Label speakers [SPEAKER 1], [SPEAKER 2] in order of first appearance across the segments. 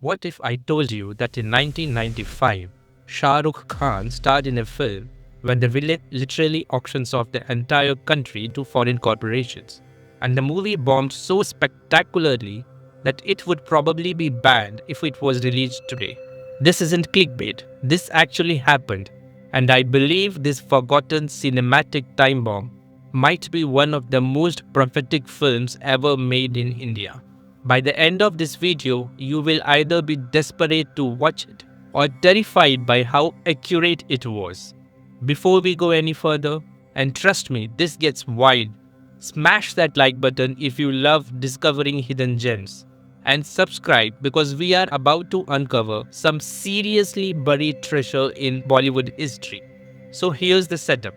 [SPEAKER 1] What if I told you that in 1995, Shah Rukh Khan starred in a film when the villain literally auctions off the entire country to foreign corporations, and the movie bombed so spectacularly that it would probably be banned if it was released today? This isn't clickbait, this actually happened, and I believe this forgotten cinematic time bomb might be one of the most prophetic films ever made in India. By the end of this video, you will either be desperate to watch it or terrified by how accurate it was. Before we go any further, and trust me, this gets wild, smash that like button if you love discovering hidden gems. And subscribe because we are about to uncover some seriously buried treasure in Bollywood history. So here's the setup.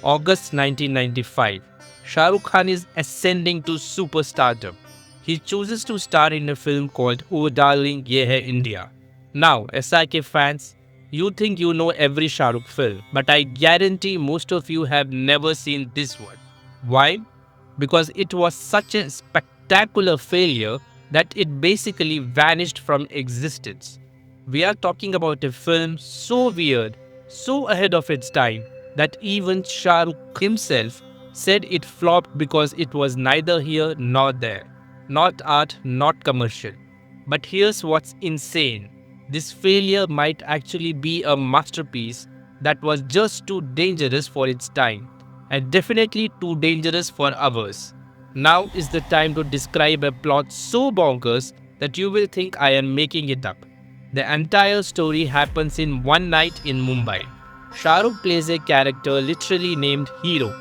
[SPEAKER 1] August 1995. Shah Rukh Khan is ascending to superstardom. He chooses to star in a film called Oh Darling, Yeh Hai India. Now, SRK fans, you think you know every Shah Rukh film, but I guarantee most of you have never seen this one. Why? Because it was such a spectacular failure that it basically vanished from existence. We are talking about a film so weird, so ahead of its time, that even Shah Rukh himself said it flopped because it was neither here nor there. Not art, not commercial. But here's what's insane. This failure might actually be a masterpiece that was just too dangerous for its time, and definitely too dangerous for ours. Now is the time to describe a plot so bonkers that you will think I am making it up. The entire story happens in one night in Mumbai. Shah Rukh plays a character literally named Hero.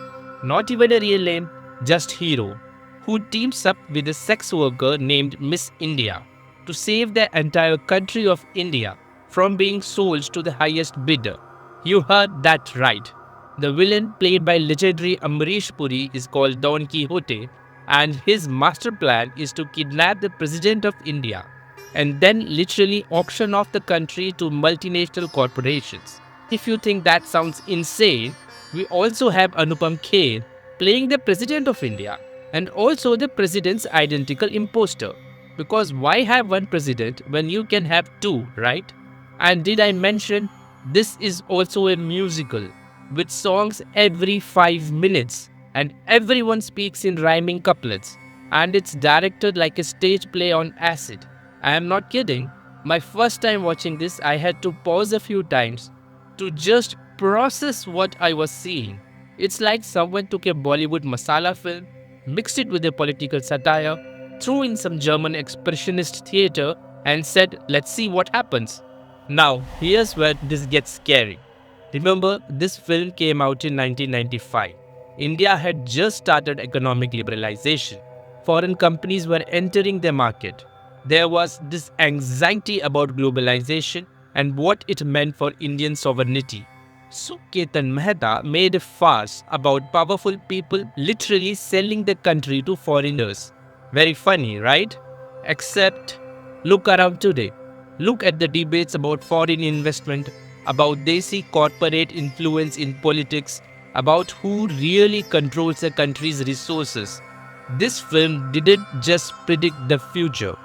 [SPEAKER 1] Not even a real name, just Hero, who teams up with a sex worker named Miss India to save the entire country of India from being sold to the highest bidder. You heard that right. The villain, played by legendary Amrish Puri, is called Don Quixote, and his master plan is to kidnap the President of India and then literally auction off the country to multinational corporations. If you think that sounds insane, we also have Anupam Kher playing the President of India and also the President's identical imposter. Because why have one president when you can have two, right? And did I mention this is also a musical with songs every 5 minutes and everyone speaks in rhyming couplets and it's directed like a stage play on acid. I am not kidding. My first time watching this, I had to pause a few times to just process what I was seeing. It's like someone took a Bollywood masala film, mixed it with a political satire, threw in some German Expressionist theater, and said, let's see what happens. Now, here's where this gets scary. Remember, this film came out in 1995. India had just started economic liberalization. Foreign companies were entering the market. There was this anxiety about globalization and what it meant for Indian sovereignty. So Ketan Mehta made a farce about powerful people literally selling the country to foreigners. Very funny, right? Except, look around today. Look at the debates about foreign investment, about desi corporate influence in politics, about who really controls a country's resources. This film didn't just predict the future,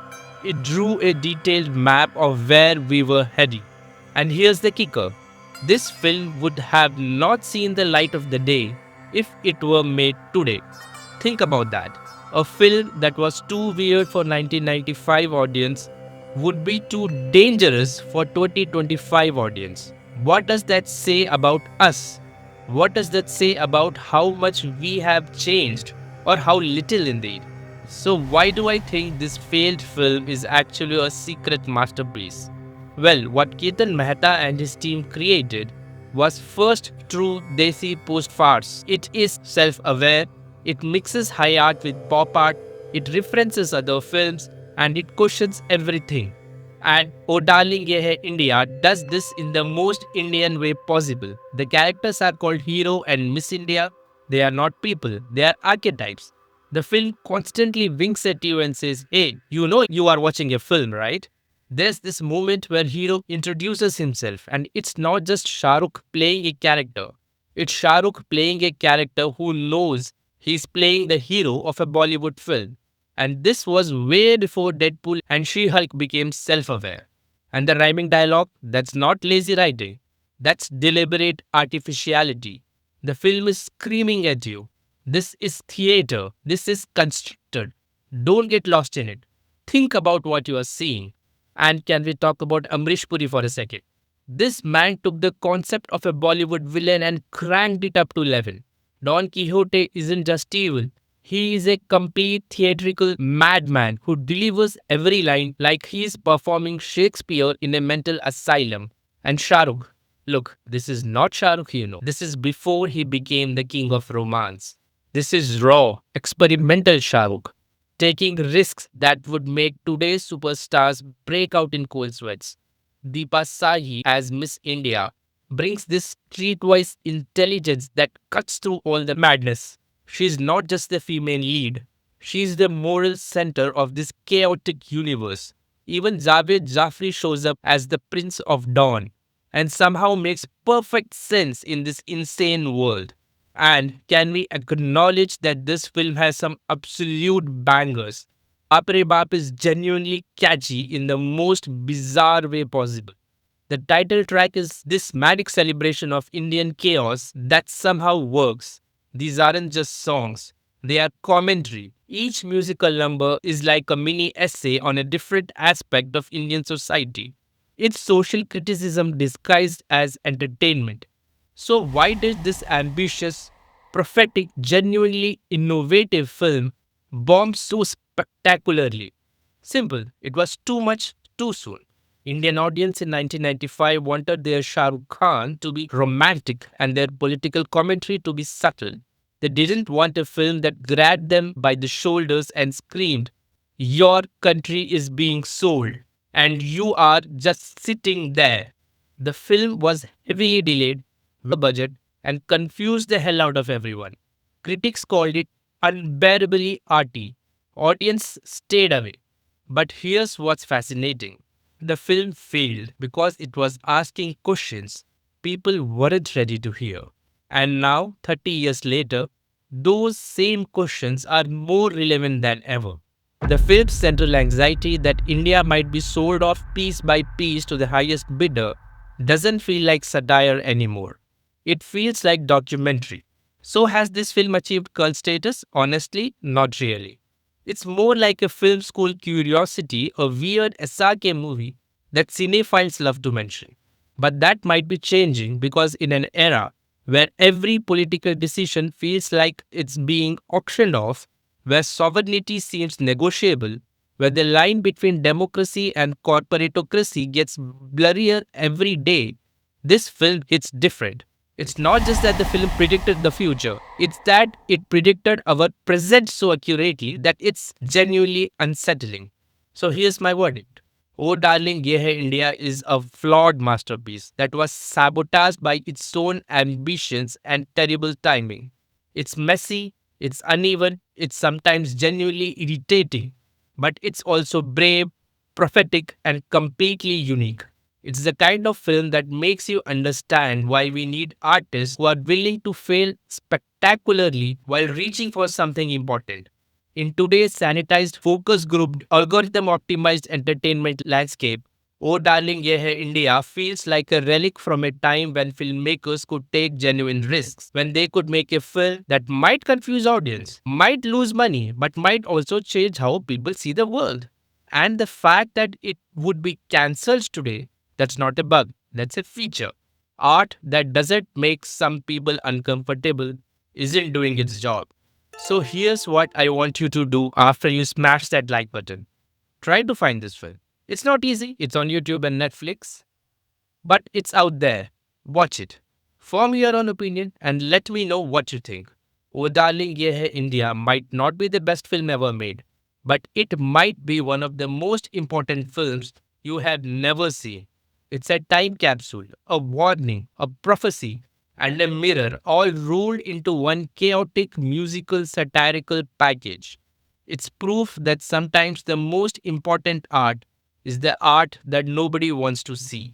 [SPEAKER 1] it drew a detailed map of where we were heading. And here's the kicker. This film would have not seen the light of the day if it were made today. Think about that. A film that was too weird for 1995 audience would be too dangerous for 2025 audience. What does that say about us? What does that say about how much we have changed or how little indeed? So why do I think this failed film is actually a secret masterpiece? Well, what Ketan Mehta and his team created was first true Desi post farce. It is self-aware, it mixes high art with pop art, it references other films, and it questions everything. And Oh Darling Yeh Hai India does this in the most Indian way possible. The characters are called Hero and Miss India. They are not people, they are archetypes. The film constantly winks at you and says, hey, you know you are watching a film, right? There's this moment where Hero introduces himself, and it's not just Shah Rukh playing a character. It's Shah Rukh playing a character who knows he's playing the hero of a Bollywood film. And this was way before Deadpool and She-Hulk became self-aware. And the rhyming dialogue, that's not lazy writing. That's deliberate artificiality. The film is screaming at you. This is theater. This is constructed. Don't get lost in it. Think about what you are seeing. And can we talk about Amrish Puri for a second? This man took the concept of a Bollywood villain and cranked it up to 11. Don Quixote isn't just evil. He is a complete theatrical madman who delivers every line like he is performing Shakespeare in a mental asylum. And Shah Rukh, look, this is not Shah Rukh, you know. This is before he became the king of romance. This is raw, experimental Shah Rukh, taking risks that would make today's superstars break out in cold sweats. Deepa Sahi as Miss India brings this streetwise intelligence that cuts through all the madness. She's not just the female lead, she's the moral center of this chaotic universe. Even Javed Jafri shows up as the Prince of Dawn and somehow makes perfect sense in this insane world. And can we acknowledge that this film has some absolute bangers? Apre Baap is genuinely catchy in the most bizarre way possible. The title track is this manic celebration of Indian chaos that somehow works. These aren't just songs, they are commentary. Each musical number is like a mini essay on a different aspect of Indian society. It's social criticism disguised as entertainment. So, why did this ambitious, prophetic, genuinely innovative film bomb so spectacularly? Simple, it was too much too soon. Indian audience in 1995 wanted their Shah Rukh Khan to be romantic and their political commentary to be subtle. They didn't want a film that grabbed them by the shoulders and screamed, "Your country is being sold, and you are just sitting there." The film was heavily delayed, low budget, and confused the hell out of everyone. Critics called it unbearably arty. Audience stayed away. But here's what's fascinating. The film failed because it was asking questions people weren't ready to hear. And now, 30 years later, those same questions are more relevant than ever. The film's central anxiety that India might be sold off piece by piece to the highest bidder doesn't feel like satire anymore. It feels like documentary. So has this film achieved cult status? Honestly, not really. It's more like a film school curiosity, a weird SRK movie that cinephiles love to mention. But that might be changing because in an era where every political decision feels like it's being auctioned off, where sovereignty seems negotiable, where the line between democracy and corporatocracy gets blurrier every day, this film hits different. It's not just that the film predicted the future, it's that it predicted our present so accurately that it's genuinely unsettling. So here's my verdict. Oh Darling, Yeh Hai India is a flawed masterpiece that was sabotaged by its own ambitions and terrible timing. It's messy, it's uneven, it's sometimes genuinely irritating, but it's also brave, prophetic, and completely unique. It's the kind of film that makes you understand why we need artists who are willing to fail spectacularly while reaching for something important. In today's sanitized, focus grouped, algorithm optimized entertainment landscape, Oh Darling Yeh Hai India feels like a relic from a time when filmmakers could take genuine risks, when they could make a film that might confuse audience, might lose money, but might also change how people see the world. And the fact that it would be cancelled today, that's not a bug, that's a feature. Art that doesn't make some people uncomfortable isn't doing its job. So here's what I want you to do after you smash that like button. Try to find this film. It's not easy, it's on YouTube and Netflix, but it's out there. Watch it. Form your own opinion and let me know what you think. Oh Darling Ye Hai India might not be the best film ever made, but it might be one of the most important films you have never seen. It's a time capsule, a warning, a prophecy, and a mirror all rolled into one chaotic musical satirical package. It's proof that sometimes the most important art is the art that nobody wants to see.